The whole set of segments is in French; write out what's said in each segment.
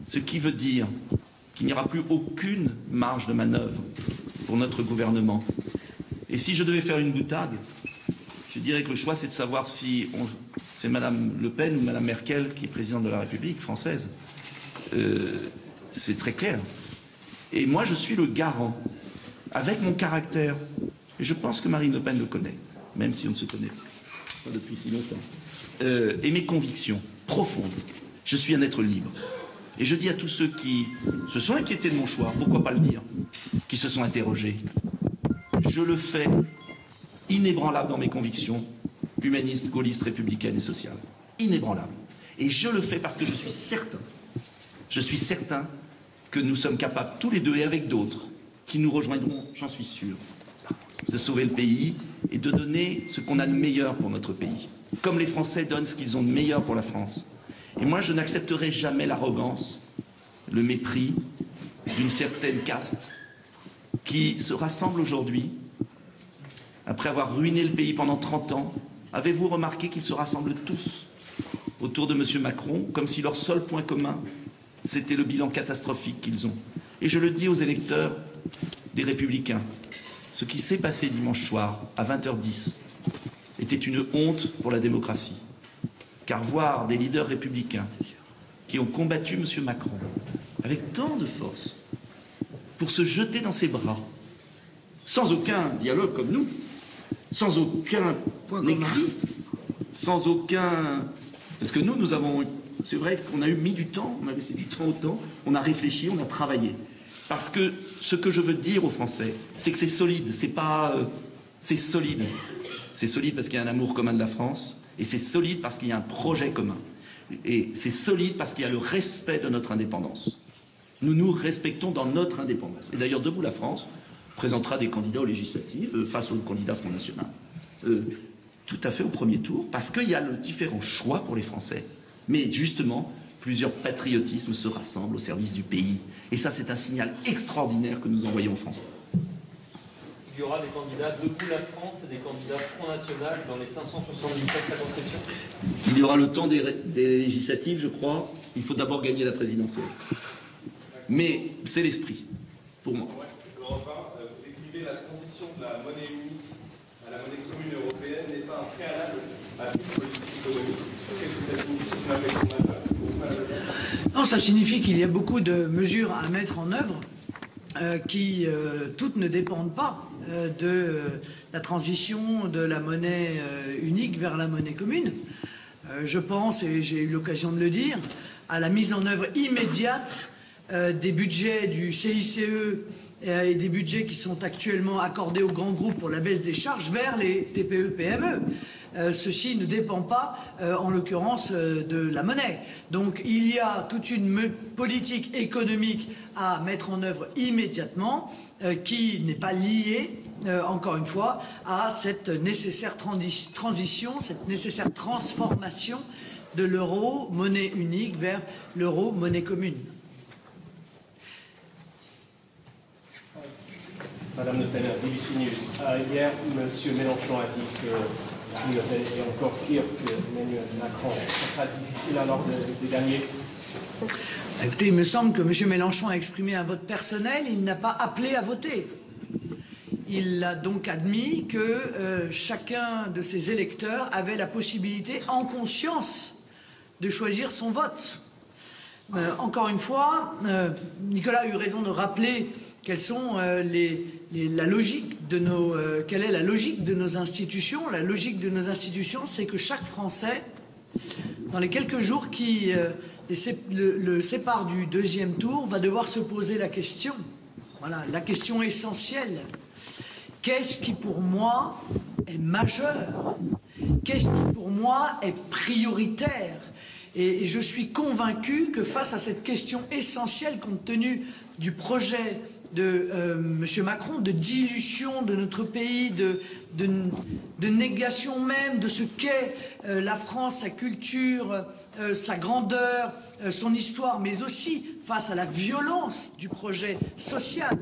Ce qui veut dire qu'il n'y aura plus aucune marge de manœuvre pour notre gouvernement. Et si je devais faire une boutade, je dirais que le choix, c'est de savoir si c'est Mme Le Pen ou Mme Merkel qui est présidente de la République française. C'est très clair. Et moi, je suis le garant, avec mon caractère, et je pense que Marine Le Pen le connaît, même si on ne se connaît pas depuis si longtemps, et mes convictions profondes. Je suis un être libre. Et je dis à tous ceux qui se sont inquiétés de mon choix, pourquoi pas le dire, qui se sont interrogés, je le fais inébranlable dans mes convictions humanistes, gaullistes, républicaines et sociales. Inébranlable. Et je le fais parce que je suis certain que nous sommes capables, tous les deux et avec d'autres, qui nous rejoindront, j'en suis sûr, de sauver le pays et de donner ce qu'on a de meilleur pour notre pays. Comme les Français donnent ce qu'ils ont de meilleur pour la France. Et moi, je n'accepterai jamais l'arrogance, le mépris d'une certaine caste qui se rassemble aujourd'hui, après avoir ruiné le pays pendant 30 ans. Avez-vous remarqué qu'ils se rassemblent tous autour de M. Macron, comme si leur seul point commun, c'était le bilan catastrophique qu'ils ont. Et je le dis aux électeurs des Républicains, ce qui s'est passé dimanche soir à 20h10 était une honte pour la démocratie. Car voir des leaders républicains qui ont combattu M. Macron avec tant de force pour se jeter dans ses bras, sans aucun dialogue comme nous, sans aucun écrit, sans aucun... Parce que nous avons... C'est vrai qu'on a mis du temps, on a laissé du temps au temps, on a réfléchi, on a travaillé. Parce que ce que je veux dire aux Français, c'est que c'est solide, c'est pas... c'est solide. C'est solide parce qu'il y a un amour commun de la France, et c'est solide parce qu'il y a un projet commun. Et c'est solide parce qu'il y a le respect de notre indépendance. Nous nous respectons dans notre indépendance. Et d'ailleurs, Debout la France présentera des candidats aux législatives face au candidat Front National. Tout à fait au premier tour, parce qu'il y a le différent choix pour les Français. Mais justement, plusieurs patriotismes se rassemblent au service du pays. Et ça, c'est un signal extraordinaire que nous envoyons aux Français. Il y aura des candidats Debout la France et des candidats Front National dans les 577 circonscriptions. Il y aura le temps des législatives, je crois. Il faut d'abord gagner la présidentielle. Mais c'est l'esprit, pour moi. Ouais, Europe 1, vous écrivez la transition de la monnaie unique à la monnaie commune européenne n'est pas un préalable à toute politique économique. Qu'est-ce que ça signifie? C'est une réflexion majeure. Non, ça signifie qu'il y a beaucoup de mesures à mettre en œuvre qui toutes ne dépendent pas de la transition de la monnaie unique vers la monnaie commune. Je pense, et j'ai eu l'occasion de le dire, à la mise en œuvre immédiate des budgets du CICE et des budgets qui sont actuellement accordés aux grands groupes pour la baisse des charges vers les TPE-PME. Ceci ne dépend pas, en l'occurrence, de la monnaie. Donc il y a toute une politique économique à mettre en œuvre immédiatement qui n'est pas liée, encore une fois, à cette nécessaire transition, cette nécessaire transformation de l'euro, monnaie unique, vers l'euro, monnaie commune. Madame Le Pen, BBC News. Hier, M. Mélenchon a dit que Le Pen est encore pire que Emmanuel Macron. Ce sera difficile alors de gagner. Écoutez, il me semble que M. Mélenchon a exprimé un vote personnel, il n'a pas appelé à voter. Il a donc admis que chacun de ses électeurs avait la possibilité, en conscience, de choisir son vote. Encore une fois, Nicolas a eu raison de rappeler quelles sont la logique de quelle est la logique de nos institutions. La logique de nos institutions, c'est que chaque Français, dans les quelques jours qui le séparent du deuxième tour, va devoir se poser la question. Voilà, la question essentielle. Qu'est-ce qui pour moi est majeur? Qu'est-ce qui pour moi est prioritaire? Et je suis convaincu que face à cette question essentielle, compte tenu du projet de M. Macron, de dilution de notre pays, de négation même de ce qu'est la France, sa culture, sa grandeur, son histoire, mais aussi face à la violence du projet social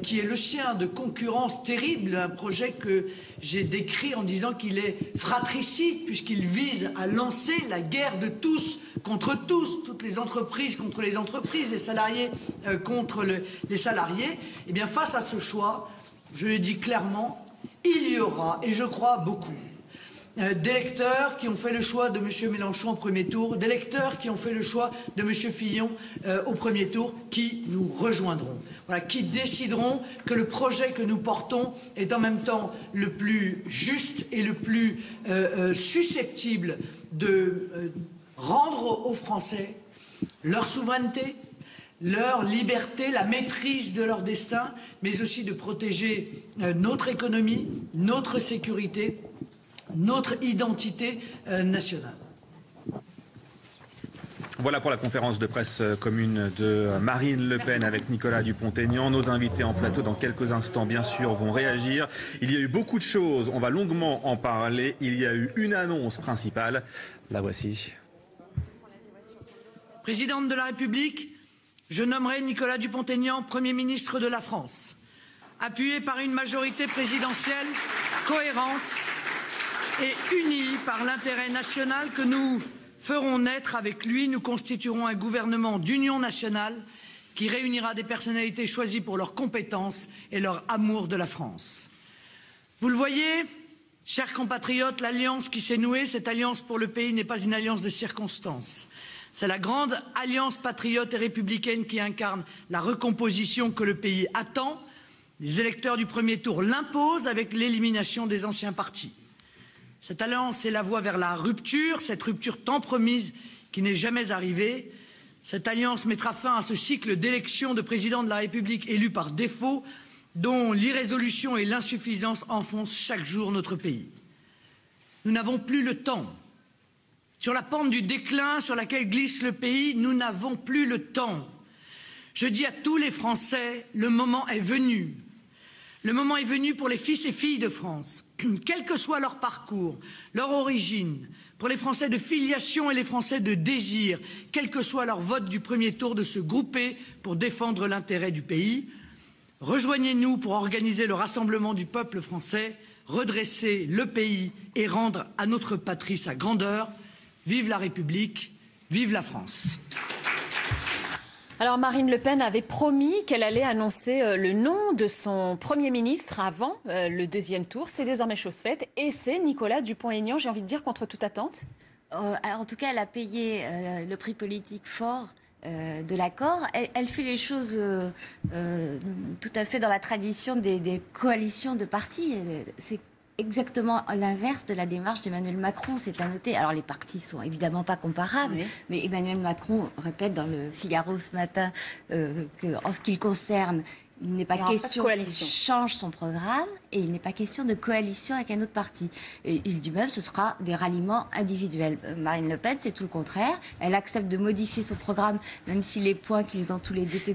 qui est le sien, de concurrence terrible, un projet que j'ai décrit en disant qu'il est fratricide, puisqu'il vise à lancer la guerre de tous contre tous, toutes les entreprises contre les entreprises, les salariés contre les salariés. Eh bien, face à ce choix, je le dis clairement, il y aura, et je crois beaucoup, d'électeurs qui ont fait le choix de M. Mélenchon au premier tour, d'électeurs qui ont fait le choix de M. Fillon au premier tour, qui nous rejoindront. Voilà, qui décideront que le projet que nous portons est en même temps le plus juste et le plus susceptible de rendre aux Français leur souveraineté, leur liberté, la maîtrise de leur destin, mais aussi de protéger notre économie, notre sécurité, notre identité nationale. Voilà pour la conférence de presse commune de Marine Le Pen avec Nicolas Dupont-Aignan. Nos invités en plateau dans quelques instants, bien sûr, vont réagir. Il y a eu beaucoup de choses, on va longuement en parler. Il y a eu une annonce principale. La voici. Présidente de la République, je nommerai Nicolas Dupont-Aignan Premier ministre de la France, appuyé par une majorité présidentielle cohérente et unis par l'intérêt national que nous ferons naître avec lui. Nous constituerons un gouvernement d'union nationale qui réunira des personnalités choisies pour leurs compétences et leur amour de la France. Vous le voyez, chers compatriotes, l'alliance qui s'est nouée, cette alliance pour le pays n'est pas une alliance de circonstances. C'est la grande alliance patriote et républicaine qui incarne la recomposition que le pays attend. Les électeurs du premier tour l'imposent avec l'élimination des anciens partis. Cette alliance est la voie vers la rupture, cette rupture tant promise qui n'est jamais arrivée. Cette alliance mettra fin à ce cycle d'élections de président de la République élu par défaut, dont l'irrésolution et l'insuffisance enfoncent chaque jour notre pays. Nous n'avons plus le temps. Sur la pente du déclin sur laquelle glisse le pays, nous n'avons plus le temps. Je dis à tous les Français, le moment est venu. Le moment est venu pour les fils et filles de France, quel que soit leur parcours, leur origine, pour les Français de filiation et les Français de désir, quel que soit leur vote du premier tour, de se grouper pour défendre l'intérêt du pays. Rejoignez-nous pour organiser le rassemblement du peuple français, redresser le pays et rendre à notre patrie sa grandeur. Vive la République, vive la France. Alors Marine Le Pen avait promis qu'elle allait annoncer le nom de son Premier ministre avant le deuxième tour. C'est désormais chose faite et c'est Nicolas Dupont-Aignan, j'ai envie de dire, contre toute attente. En tout cas, elle a payé le prix politique fort de l'accord. Elle fait les choses tout à fait dans la tradition des coalitions de partis. C'est exactement l'inverse de la démarche d'Emmanuel Macron, c'est à noter. Alors les partis sont évidemment pas comparables, oui. Mais Emmanuel Macron répète dans le Figaro ce matin qu'en ce qui le concerne, il n'est pas question qu'il change son programme et il n'est pas question de coalition avec un autre parti. Et il dit même que ce sera des ralliements individuels. Marine Le Pen, c'est tout le contraire. Elle accepte de modifier son programme, même si les points qu'ils ont tous les deux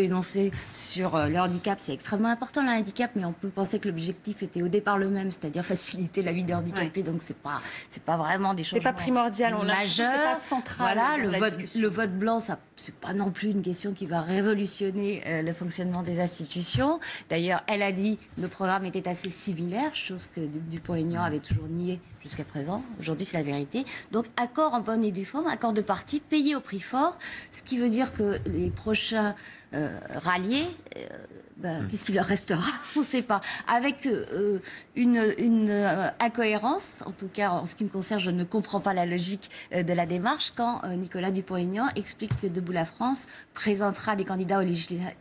énoncés sur le handicap, c'est extrêmement important le handicap, mais on peut penser que l'objectif était au départ le même, c'est-à-dire faciliter la vie des handicapés. Ouais. Donc c'est pas vraiment des changements. C'est pas primordial, majeurs. C'est pas central. Voilà, le vote blanc, ça c'est pas non plus une question qui va révolutionner le fonctionnement des institutions. D'ailleurs, elle a dit que nos programmes étaient assez similaires, chose que Dupont-Aignan avait toujours nié jusqu'à présent. Aujourd'hui, c'est la vérité. Donc, accord en bonne et due forme, accord de parti, payé au prix fort, ce qui veut dire que les prochains ralliés, qu'est-ce qu'il leur restera? On ne sait pas. Avec une incohérence, en tout cas en ce qui me concerne, je ne comprends pas la logique de la démarche quand Nicolas Dupont-Aignan explique que Debout la France présentera des candidats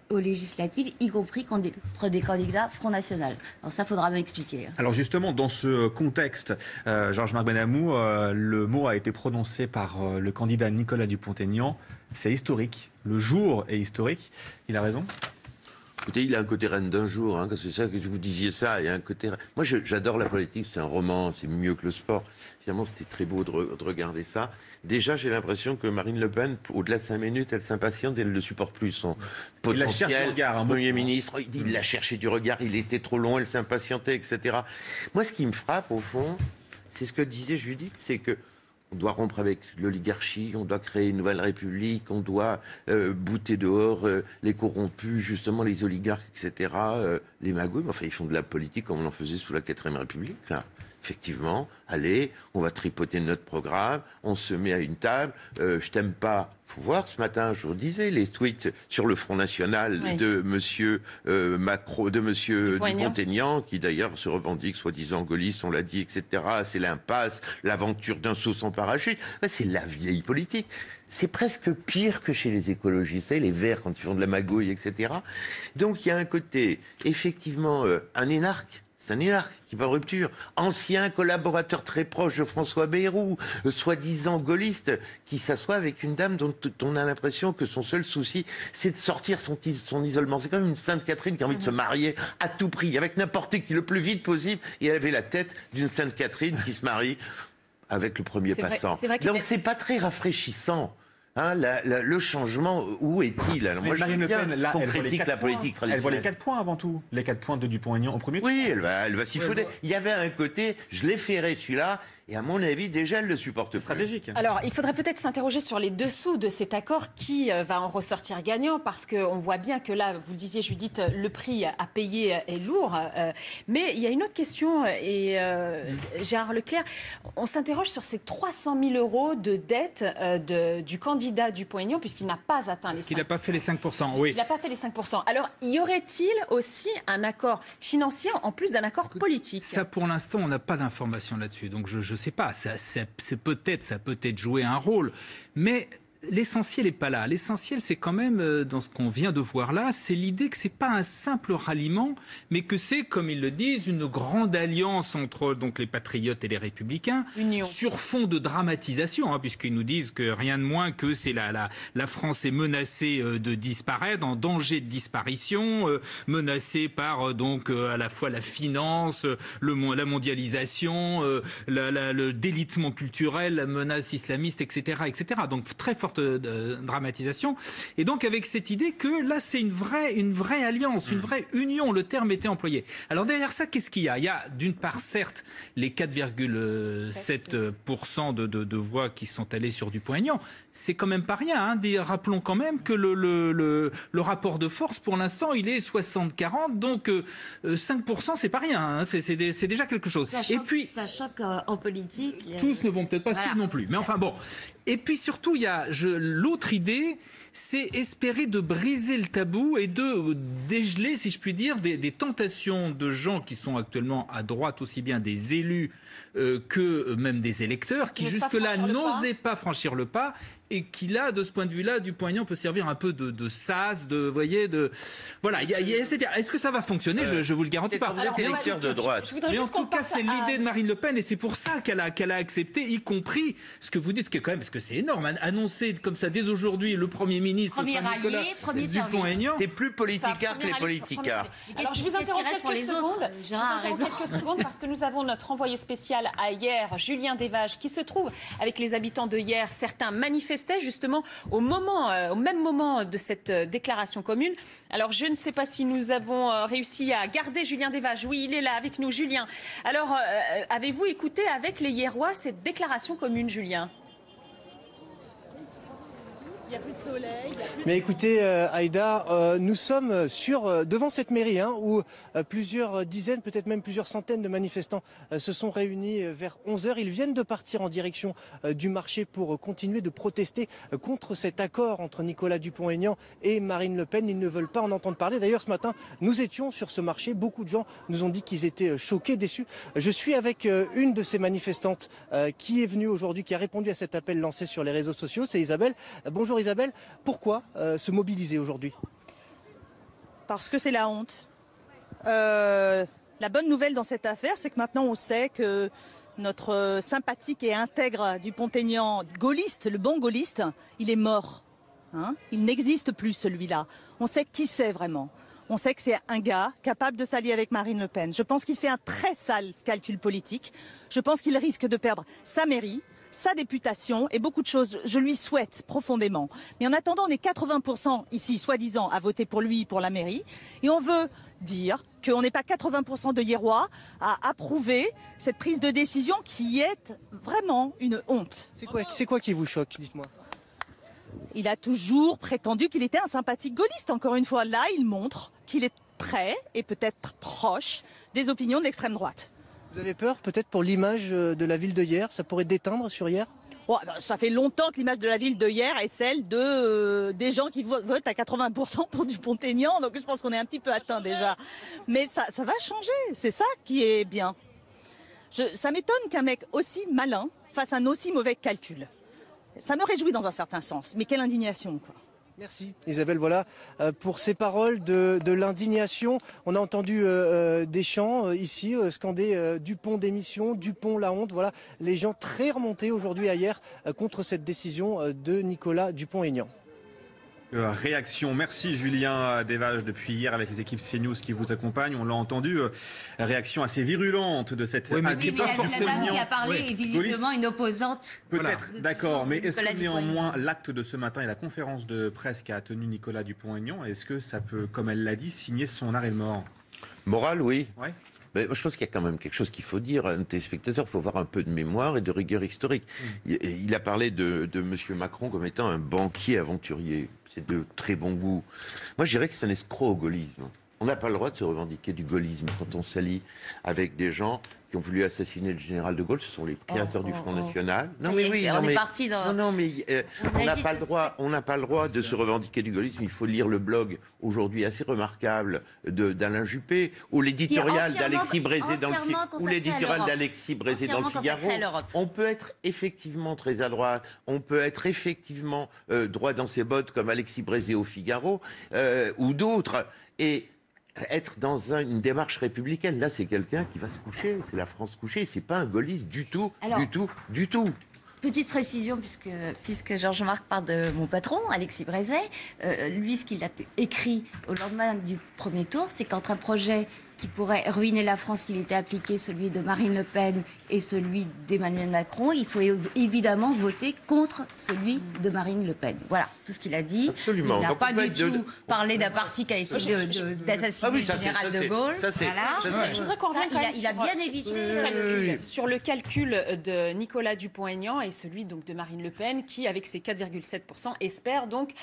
aux législatives, y compris contre des candidats Front National. Alors ça, faudra m'expliquer. Alors justement, dans ce contexte, Georges-Marc Benamou, le mot a été prononcé par le candidat Nicolas Dupont-Aignan. C'est historique. Le jour est historique. Il a raison. Écoutez, il a un côté reine d'un jour, hein, c'est ça que vous disiez ça. Il y a un côté. Moi, j'adore la politique. C'est un roman, c'est mieux que le sport. Finalement, c'était très beau de regarder ça. Déjà, j'ai l'impression que Marine Le Pen, au-delà de 5 minutes, elle s'impatiente et elle ne le supporte plus. Son potentiel Premier ministre, il l'a cherché du regard. Il était trop long, elle s'impatientait, etc. Moi, ce qui me frappe, au fond, c'est ce que disait Judith, c'est que On doit rompre avec l'oligarchie, on doit créer une nouvelle république, on doit bouter dehors les corrompus, justement les oligarques, etc., les magouilles. Enfin, ils font de la politique comme on en faisait sous la 4ème République, là. Effectivement, allez, on va tripoter notre programme, on se met à une table, je t'aime pas. Faut voir, ce matin, je vous disais, les tweets sur le Front National de monsieur Macron, de monsieur Dupont-Aignan, qui d'ailleurs se revendique soi-disant gaulliste, on l'a dit, etc. C'est l'impasse, l'aventure d'un saut sans parachute. C'est la vieille politique. C'est presque pire que chez les écologistes, les Verts quand ils font de la magouille, etc. Donc il y a un côté, effectivement, un énarque. C'est un énarque qui va en rupture. Ancien collaborateur très proche de François Bayrou, soi-disant gaulliste, qui s'assoit avec une dame dont on a l'impression que son seul souci, c'est de sortir son isolement. C'est comme une Sainte Catherine qui a envie de se marier à tout prix, avec n'importe qui, le plus vite possible. Et elle avait la tête d'une Sainte Catherine qui se marie avec le premier passant. Donc c'est pas très rafraîchissant. Hein, le changement, où est-il? Alors moi, Marine Le Pen, là, on critique la politique traditionnelle. Elle voit les 4 points avant tout. Les 4 points de Dupont-Aignan au premier tour. Oui, elle va siphonner. Il y avait un côté, je l'ai ferré celui-là, et à mon avis, déjà, elle le supporte plus. Stratégique. Alors, il faudrait peut-être s'interroger sur les dessous de cet accord. Qui va en ressortir gagnant? Parce qu'on voit bien que là, vous le disiez, Judith, le prix à payer est lourd. Mais il y a une autre question, et Gérard Leclerc, on s'interroge sur ces 300 000 euros de dette du candidat Dupont-Aignan, puisqu'il n'a pas atteint les 5%. Il n'a pas fait les 5%, oui. Il n'a pas fait les 5%. Alors, y aurait-il aussi un accord financier en plus d'un accord politique? Ça, pour l'instant, on n'a pas d'informations là-dessus. Donc, je sais pas. Ça peut être jouer un rôle. Mais l'essentiel n'est pas là. L'essentiel, c'est quand même, dans ce qu'on vient de voir là, c'est l'idée que c'est pas un simple ralliement, mais que c'est, comme ils le disent, une grande alliance entre donc les patriotes et les républicains, sur fond de dramatisation, hein, puisqu'ils nous disent que rien de moins que c'est la France est menacée de disparaître, en danger de disparition, menacée par donc à la fois la finance, la mondialisation, le délitement culturel, la menace islamiste, etc., etc. Donc très forte dramatisation. Et donc avec cette idée que là c'est une vraie alliance, une vraie union, le terme était employé. Alors derrière ça, qu'est-ce qu'il y a? Il y a d'une part certes les 4,7% de voix qui sont allées sur Dupont-Aignan. C'est quand même pas rien. Hein. Rappelons quand même que le rapport de force pour l'instant il est 60-40, donc 5% c'est pas rien. Hein. C'est déjà quelque chose. Sachant qu'en politique, tous ne vont peut-être pas suivre non plus. Mais enfin bon. Et puis surtout, il y a l'autre idée, c'est espérer de briser le tabou et de dégeler, si je puis dire, des tentations de gens qui sont actuellement à droite, aussi bien des élus que même des électeurs, qui jusque-là n'osaient pas franchir le pas, et qui là, de ce point de vue-là, Dupont-Aignan peut servir un peu de sas, voilà. Est-ce que ça va fonctionner? Je vous le garantis pas. Vous êtes électeur de droite. Mais en tout cas, c'est l'idée de Marine Le Pen, et c'est pour ça qu'elle a accepté, y compris ce que vous dites, ce qui est quand même, parce que c'est énorme, annoncer comme ça dès aujourd'hui le Premier ministre Nicolas Dupont-Aignan. C'est plus politicard que les politicards. Alors je vous interromps quelques secondes parce que nous avons notre envoyé spécial à Hyères, Julien Desvages, qui se trouve avec les habitants de Hyères. Certains manifestaient justement au même moment de cette déclaration commune. Alors je ne sais pas si nous avons réussi à garder Julien Desvages. Oui, il est là avec nous, Julien. Alors avez-vous écouté avec les Hyérois cette déclaration commune, Julien? Il n'y a plus de soleil. Mais écoutez, Aïda, nous sommes devant cette mairie où plusieurs dizaines, peut-être même plusieurs centaines de manifestants se sont réunis vers 11h. Ils viennent de partir en direction du marché pour continuer de protester contre cet accord entre Nicolas Dupont-Aignan et Marine Le Pen. Ils ne veulent pas en entendre parler. D'ailleurs, ce matin, nous étions sur ce marché. Beaucoup de gens nous ont dit qu'ils étaient choqués, déçus. Je suis avec une de ces manifestantes qui est venue aujourd'hui, qui a répondu à cet appel lancé sur les réseaux sociaux. C'est Isabelle. Bonjour Isabelle, pourquoi se mobiliser aujourd'hui? Parce que c'est la honte. La bonne nouvelle dans cette affaire, c'est que maintenant on sait que notre sympathique et intègre Dupont-Aignan, gaulliste, le bon gaulliste, il est mort. Hein, il n'existe plus celui-là. On sait qui c'est vraiment. On sait que c'est un gars capable de s'allier avec Marine Le Pen. Je pense qu'il fait un très sale calcul politique. Je pense qu'il risque de perdre sa mairie, sa députation et beaucoup de choses. Je lui souhaite profondément. Mais en attendant, on est 80% ici, soi-disant, à voter pour lui, pour la mairie. Et on veut dire qu'on n'est pas 80% de Hiérois à approuver cette prise de décision qui est vraiment une honte. C'est quoi qui vous choque, dites-moi? Il a toujours prétendu qu'il était un sympathique gaulliste. Encore une fois, là, il montre qu'il est près et peut-être proche des opinions de l'extrême droite. Vous avez peur peut-être pour l'image de la ville de hier? Ça pourrait déteindre sur hier? Ça fait longtemps que l'image de la ville de hier est celle des gens qui votent à 80% pour Dupont-Aignan. Donc je pense qu'on est un petit peu atteint déjà. Mais ça va changer. C'est ça qui est bien. Ça m'étonne qu'un mec aussi malin fasse un aussi mauvais calcul. Ça me réjouit dans un certain sens. Mais quelle indignation, quoi. Merci Isabelle, voilà pour ces paroles de l'indignation. On a entendu des chants ici scander Dupont démission, Dupont la honte. Voilà les gens très remontés aujourd'hui à hier contre cette décision de Nicolas Dupont-Aignan. Réaction. Merci Julien Desvages depuis hier avec les équipes CNews qui vous accompagnent. On l'a entendu, réaction assez virulente de cette... Oui, mais la dame qui a parlé est visiblement une opposante. Peut-être, d'accord. Mais est-ce que néanmoins l'acte de ce matin et la conférence de presse qu'a tenu Nicolas Dupont-Aignan, est-ce que ça peut, comme elle l'a dit, signer son arrêt de mort? Moral, oui. Ouais. Mais je pense qu'il y a quand même quelque chose qu'il faut dire à nos téléspectateurs. Il faut avoir un peu de mémoire et de rigueur historique. Il a parlé de M. Macron comme étant un banquier aventurier. C'est de très bon goût. Moi, je dirais que c'est un escroc au gaullisme. On n'a pas le droit de se revendiquer du gaullisme quand on s'allie avec des gens qui ont voulu assassiner le général de Gaulle. Ce sont les créateurs du Front National. Non, mais oui, on est parti dans... Non, mais on n'a pas le droit. On n'a pas le droit de se revendiquer du gaullisme. Il faut lire le blog aujourd'hui assez remarquable d'Alain Juppé ou l'éditorial d'Alexis Brézé dans le Figaro. On peut être effectivement très à droite. On peut être effectivement droit dans ses bottes comme Alexis Brézé au Figaro ou d'autres et être dans une démarche républicaine. Là, c'est quelqu'un qui va se coucher. C'est la France couchée. C'est pas un gaulliste du tout, du tout. Petite précision, puisque Georges-Marc parle de mon patron, Alexis Brézé, lui, ce qu'il a écrit au lendemain du premier tour, c'est qu'entre un projet qui pourrait ruiner la France s'il était appliqué, celui de Marine Le Pen et celui d'Emmanuel Macron, il faut évidemment voter contre celui de Marine Le Pen. Voilà, tout ce qu'il a dit. Absolument. Il n'a pas du tout parlé d'un parti qui a essayé d'assassiner le général de Gaulle. Je voudrais qu'on revienne quand même il a bien évité sur le calcul de Nicolas Dupont-Aignan et celui donc de Marine Le Pen qui, avec ses 4,7%, espère donc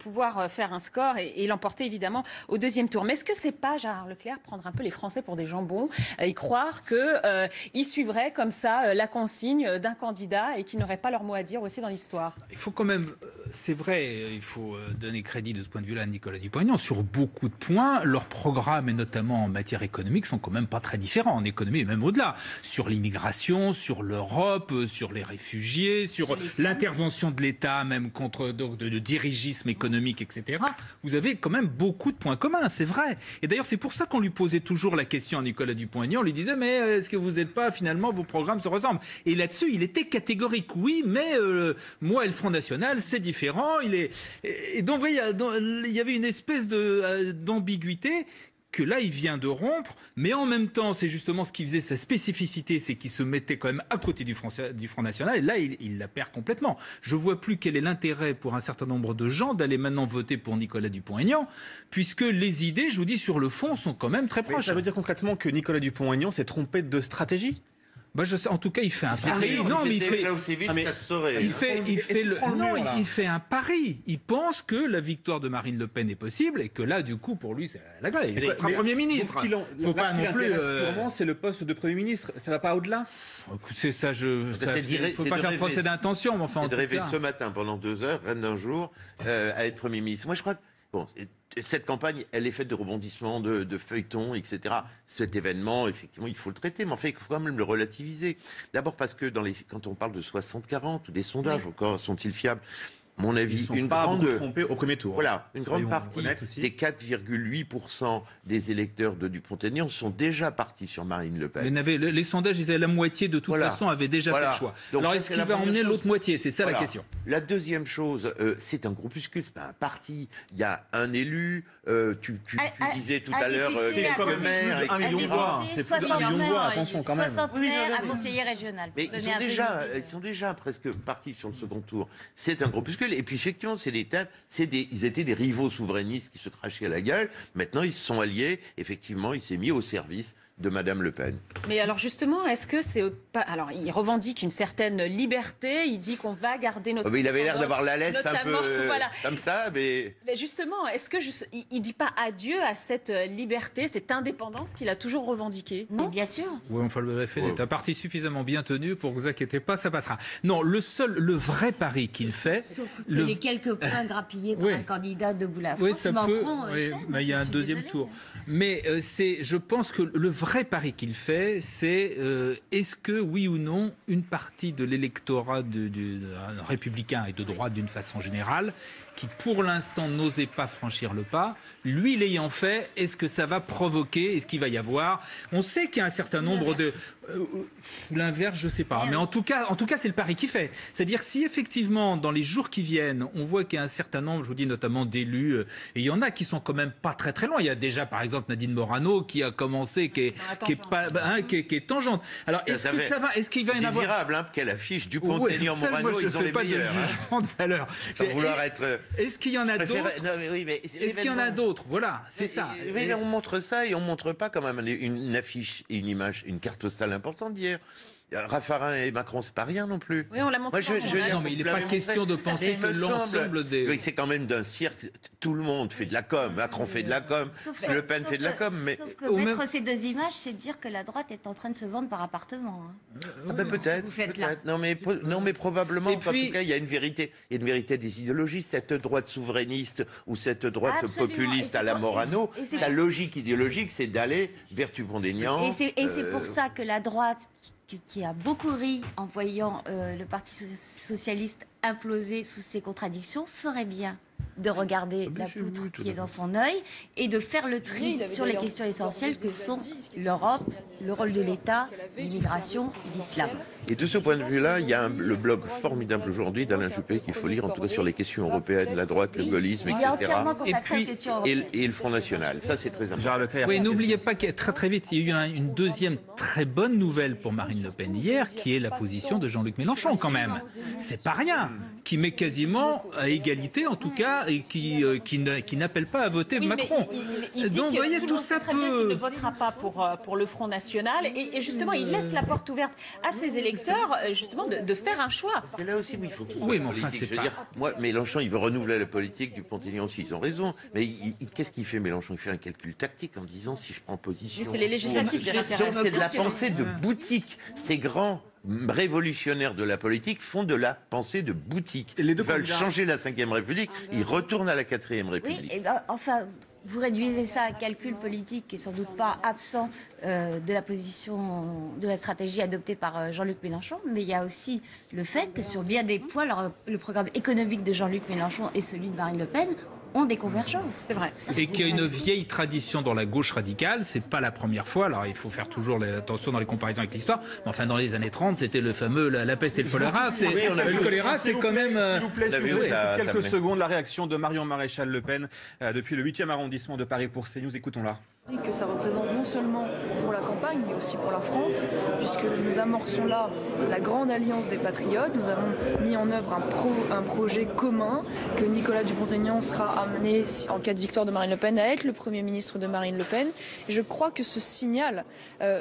pouvoir faire un score et l'emporter évidemment au deuxième tour. Mais est-ce que c'est pas, Gérard Leclerc, prendre un peu les Français pour des jambons et croire qu'ils suivraient comme ça la consigne d'un candidat et qu'ils n'auraient pas leur mot à dire aussi dans l'histoire? Il faut quand même, c'est vrai, il faut donner crédit de ce point de vue-là à Nicolas Dupont-Aignan. Sur beaucoup de points, leurs programmes, et notamment en matière économique, sont quand même pas très différents en économie et même au-delà. Sur l'immigration, sur l'Europe, sur les réfugiés, sur l'intervention de l'État, même contre de dirigisme économique, etc. Vous avez quand même beaucoup de points communs, c'est vrai. Et d'ailleurs, c'est pour ça qu'on lui posait toujours la question à Nicolas Dupont-Aignan. On lui disait, mais est-ce que vous n'êtes pas, finalement, vos programmes se ressemblent? Et là-dessus, il était catégorique. Oui, mais moi et le Front National, c'est différent. Et donc, il y avait une espèce d'ambiguïté que là, il vient de rompre, mais en même temps, c'est justement ce qui faisait sa spécificité, c'est qu'il se mettait quand même à côté du Front National, et là, il la perd complètement. Je vois plus quel est l'intérêt pour un certain nombre de gens d'aller maintenant voter pour Nicolas Dupont-Aignan, puisque les idées, je vous dis, sur le fond, sont quand même très proches. Mais ça veut dire concrètement que Nicolas Dupont-Aignan s'est trompé de stratégie? Je sais, en tout cas, il fait un pari. Il fait un pari. Il pense que la victoire de Marine Le Pen est possible et que là, du coup, pour lui, c'est la gueule. Il sera Premier ministre. Faut pas non plus. Purement, c'est le poste de Premier ministre. Ça va pas au-delà. C'est ça. Faut pas faire procès d'intention, mais enfin. C'est de rêver ce matin pendant 2 heures, reine d'un jour, à être Premier ministre. Moi, je crois que cette campagne, elle est faite de rebondissements, de feuilletons, etc. Cet événement, effectivement, il faut le traiter, mais en fait, il faut quand même le relativiser. D'abord parce que quand on parle de 60-40, ou des sondages, encore sont-ils fiables? mon avis, Ils sont une pas grande beaucoup trompés au premier tour. Voilà, une Soyons grande partie honnêtes aussi. des 4,8% des électeurs de Dupont-Aignan sont déjà partis sur Marine Le Pen. Les sondages disaient la moitié de toute façon avaient déjà fait le choix. Donc, alors ça, est-ce c'est qu'il la va première emmener chose. l'autre moitié? C'est ça Voilà. la question. La deuxième chose, c'est un groupuscule, c'est pas un parti. Il y a un élu. Tu disais tout à l'heure quelques maires, un million de voix. C'est plus d'un million de voix. Attention quand même. 60 maires à conseiller régional. Mais ils sont déjà presque partis sur le second tour. C'est un groupuscule. Et puis effectivement, ils étaient des rivaux souverainistes qui se crachaient à la gueule. Maintenant, ils se sont alliés. Effectivement, il s'est mis au service de Madame Le Pen. Mais alors justement, est-ce que c'est pas... Alors, il revendique une certaine liberté, il dit qu'on va garder notre... Il avait l'air d'avoir la laisse un peu voilà. comme ça, mais... Mais justement, est-ce que il dit pas adieu à cette liberté, cette indépendance qu'il a toujours revendiquée? Non, bien sûr. Oui, enfin, le FN est un parti suffisamment bien tenu pour que vous inquiétez pas, ça passera. Non, le vrai pari qu'il fait... Sauf que les quelques points grappillés par un candidat de bout la France, oui, ça Macron... peut, mais il y a un deuxième tour. Mais je pense que le vrai pari qu'il fait, c'est est-ce que, oui ou non, une partie de l'électorat républicain et de droite d'une façon générale, qui pour l'instant n'osait pas franchir le pas, lui l'ayant fait, est-ce que ça va provoquer, est-ce qu'il va y avoir... On sait qu'il y a un certain nombre de... l'inverse, je ne sais pas. Mais en tout cas c'est le pari qu'il fait. C'est-à-dire si effectivement, dans les jours qui viennent, on voit qu'il y a un certain nombre, je vous dis notamment d'élus, et il y en a qui sont quand même pas très très loin. Il y a déjà, par exemple, Nadine Morano qui a commencé, qui est tangente. Alors, est-ce que ça va? Est-ce qu'il va y en avoir... C'est désirable, qu'elle affiche Dupont-Aignan, Morano, ils ont les meilleurs. Je ne fais pas de jugement de valeur. Sans vouloir être... Est-ce qu'il y en a d'autres? Est-ce qu'il y en a d'autres? Voilà, c'est ça. Mais on montre ça et on montre pas quand même une affiche, une image, une carte postale importante d'hier. Raffarin et Macron, c'est pas rien non plus. Oui, on l'a montré. Non, mais il n'est pas question de penser que l'ensemble des... Oui, c'est quand même d'un cirque. Tout le monde fait de la com. Macron fait de la com. Le Pen fait de la com. Sauf que mettre ces deux images, c'est dire que la droite est en train de se vendre par appartement. Peut-être. Non, mais probablement. En tout cas, il y a une vérité. Il y a une vérité des idéologies. Cette droite souverainiste ou cette droite populiste à la Morano, la logique idéologique, c'est d'aller vers Dupont-Aignan. Et c'est pour ça que la droite, qui a beaucoup ri en voyant le Parti socialiste imploser sous ses contradictions, ferait bien de regarder la poutre qui est dans son œil et de faire le tri sur les questions essentielles que sont l'Europe, le rôle de l'État, l'immigration, l'islam. Et de ce point de vue-là, il y a le blog formidable aujourd'hui d'Alain Juppé qu'il faut lire, en tout cas sur les questions européennes, la droite, le gaullisme, etc. Et le Front National. Ça, c'est très important. Oui, n'oubliez pas qu'il y a très vite, il y a eu une deuxième très bonne nouvelle pour Marine Le Pen hier, qui est la position de Jean-Luc Mélenchon quand même. C'est pas rien, qui met quasiment à égalité en tout cas et qui n'appelle pas à voter Macron. Il dit donc, voyez, tout ça qu'il ne votera pas pour le Front National et justement, il laisse la porte ouverte à ses électeurs justement de faire un choix. Et là aussi, il faut tout. Oui, mais enfin, c'est pas... Moi, Mélenchon, il veut renouveler la politique du Dupont-Aignan aussi, ils ont raison. Mais qu'est-ce qu'il fait, Mélenchon? Il fait un calcul tactique en disant si je prends position... C'est les législatives qui l'intéressent. C'est de la pensée de boutique. Ces grands révolutionnaires de la politique font de la pensée de boutique. Ils veulent changer la Ve République, ils retournent à la Quatrième République. Oui, enfin... Vous réduisez ça à un calcul politique qui n'est sans doute pas absent de la position, de la stratégie adoptée par Jean-Luc Mélenchon, mais il y a aussi le fait que sur bien des points, le programme économique de Jean-Luc Mélenchon et celui de Marine Le Pen ont des convergences. C'est vrai. Et qu'il y a une vieille tradition dans la gauche radicale, c'est pas la première fois, alors il faut faire toujours attention dans les comparaisons avec l'histoire, mais enfin dans les années 30, c'était le fameux la peste et le choléra, le choléra c'est quand même... S'il vous plaît, quelques secondes, la réaction de Marion Maréchal Le Pen depuis le 8e arrondissement de Paris pour CNews, écoutons-la. Que ça représente non seulement pour la campagne, mais aussi pour la France, puisque nous amorçons là la grande alliance des patriotes. Nous avons mis en œuvre un projet commun que Nicolas Dupont-Aignan sera amené, en cas de victoire de Marine Le Pen, à être le Premier ministre de Marine Le Pen. Et je crois que ce signal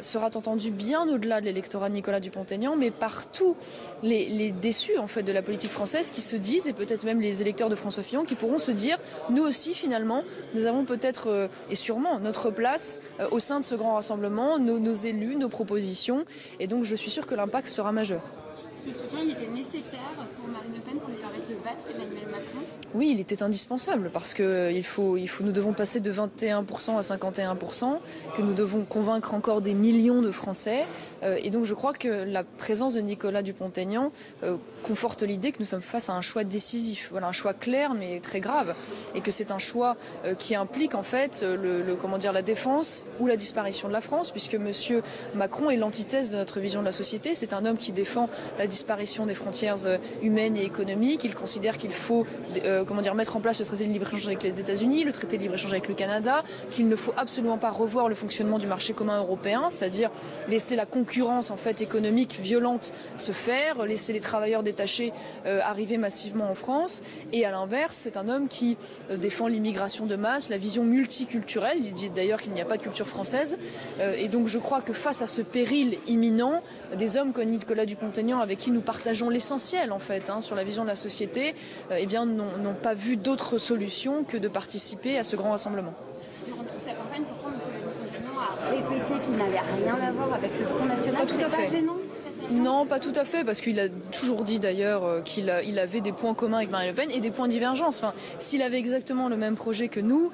sera entendu bien au-delà de l'électorat de Nicolas Dupont-Aignan, mais par tous les déçus en fait, de la politique française qui se disent, et peut-être même les électeurs de François Fillon, qui pourront se dire, nous aussi finalement, nous avons peut-être, et sûrement, notre place au sein de ce grand rassemblement, nos élus, nos propositions, et donc je suis sûre que l'impact sera majeur. Ce soutien, il était nécessaire pour Marine Le Pen pour lui permettre de battre Emmanuel Macron? Oui, il était indispensable parce que nous devons passer de 21% à 51%, que nous devons convaincre encore des millions de Français. Et donc je crois que la présence de Nicolas Dupont-Aignan conforte l'idée que nous sommes face à un choix décisif. Voilà, un choix clair mais très grave. Et que c'est un choix qui implique en fait la défense ou la disparition de la France, puisque M. Macron est l'antithèse de notre vision de la société. C'est un homme qui défend la disparition des frontières humaines et économiques. Il considère qu'il faut mettre en place le traité de libre-échange avec les États-Unis, le traité de libre-échange avec le Canada, qu'il ne faut absolument pas revoir le fonctionnement du marché commun européen, c'est-à-dire laisser la concurrence en fait économique violente se faire, laisser les travailleurs détachés arriver massivement en France. Et à l'inverse, c'est un homme qui défend l'immigration de masse, la vision multiculturelle. Il dit d'ailleurs qu'il n'y a pas de culture française. Et donc je crois que face à ce péril imminent, des hommes comme Nicolas Dupont-Aignan, avec qui nous partageons l'essentiel en fait sur la vision de la société, n'ont pas vu d'autre solution que de participer à ce grand rassemblement. Durant toute sa campagne, pourtant, Nicolas Dupont-Aignan a répété qu'il n'avait rien à voir avec le Front National. Pas tout à fait. Gênant, non, pas tout à fait, parce qu'il a toujours dit d'ailleurs qu'il avait des points communs avec Marine Le Pen et des points de divergence. Enfin, s'il avait exactement le même projet que nous,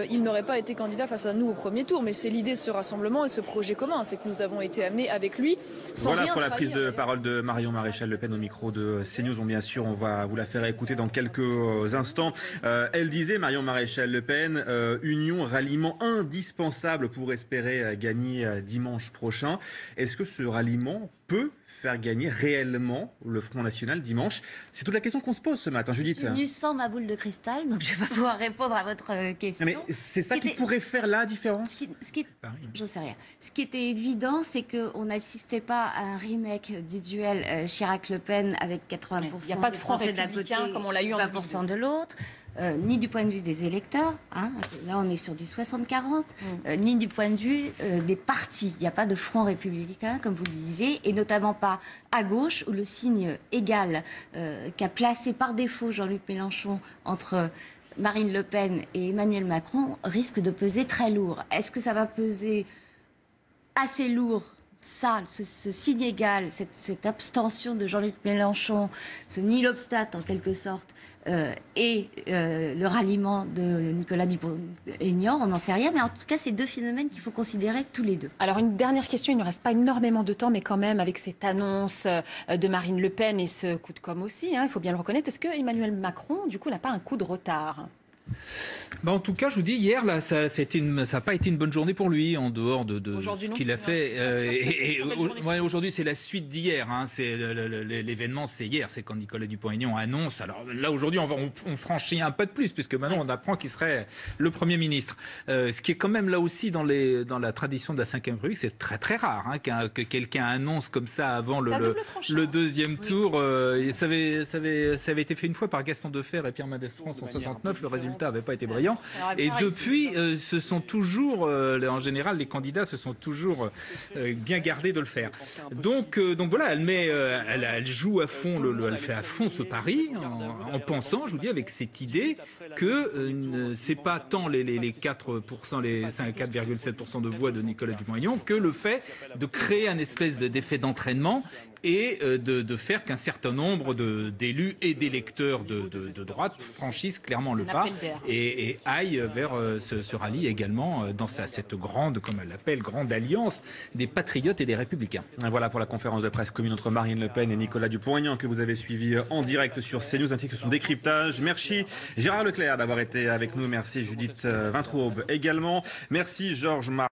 il n'aurait pas été candidat face à nous au premier tour. Mais c'est l'idée de ce rassemblement et de ce projet commun, c'est que nous avons été amenés avec lui sans rien pour la trahir, prise de parole de Marion Maréchal Le Pen au micro de CNews. Bien sûr, on va vous la faire écouter dans quelques instants. Elle disait, Marion Maréchal Le Pen, union, ralliement indispensable pour espérer gagner dimanche prochain. Est-ce que ce ralliement peut faire gagner réellement le Front National dimanche? C'est toute la question qu'on se pose ce matin, Judith. Je suis venue sans ma boule de cristal, donc je ne vais pas pouvoir répondre à votre question. Mais c'est ça qui pourrait faire la différence? J'en sais rien. Ce qui était évident, c'est qu'on n'assistait pas à un remake du duel Chirac-Le Pen avec 80% il n'y a pas de des Front Français d'un côté, républicain comme on l'a eu en 20% de l'autre. Ni du point de vue des électeurs, là on est sur du 60-40, ni du point de vue des partis. Il n'y a pas de front républicain, comme vous le disiez, et notamment pas à gauche, où le signe égal qu'a placé par défaut Jean-Luc Mélenchon entre Marine Le Pen et Emmanuel Macron risque de peser très lourd. Est-ce que ça va peser assez lourd ? Ça, ce signe égal, cette abstention de Jean-Luc Mélenchon, ce nihil obstat en quelque sorte, et le ralliement de Nicolas Dupont-Aignan, on n'en sait rien, mais en tout cas, c'est deux phénomènes qu'il faut considérer tous les deux. Alors, une dernière question, il ne reste pas énormément de temps, mais quand même, avec cette annonce de Marine Le Pen et ce coup de com' aussi, il faut bien le reconnaître, est-ce que Emmanuel Macron, du coup, n'a pas un coup de retard ? En tout cas, je vous dis, hier, là, ça n'a pas été une bonne journée pour lui, en dehors de ce qu'il a fait. Aujourd'hui, c'est la suite d'hier. C'est l'événement, c'est hier. C'est quand Nicolas Dupont-Aignan annonce. Alors là, aujourd'hui, on franchit un pas de plus, puisque maintenant, on apprend qu'il serait le Premier ministre. Ce qui est quand même là aussi dans la tradition de la Ve République, c'est très très rare que quelqu'un annonce comme ça avant le deuxième tour. Ça avait été fait une fois par Gaston Defferre et Pierre Mendès France en 69. Le résultat n'avait pas été brillant. Et depuis, ce sont toujours, en général, les candidats se sont toujours bien gardés de le faire. Donc voilà, elle joue à fond, elle fait à fond ce pari en pensant, je vous dis, avec cette idée que c'est pas tant les 4%, les 4,7% de voix de Nicolas Dupont-Aignan que le fait de créer un espèce d'effet d'entraînement et de faire qu'un certain nombre d'élus et d'électeurs de droite franchissent clairement le pas et aillent vers ce rallye également dans cette grande, comme elle l'appelle, grande alliance des patriotes et des républicains. Voilà pour la conférence de presse commune entre Marine Le Pen et Nicolas Dupont-Aignan que vous avez suivi en direct sur CNews ainsi que son décryptage. Merci Gérard Leclerc d'avoir été avec nous. Merci Judith Vintraube également. Merci Georges Mar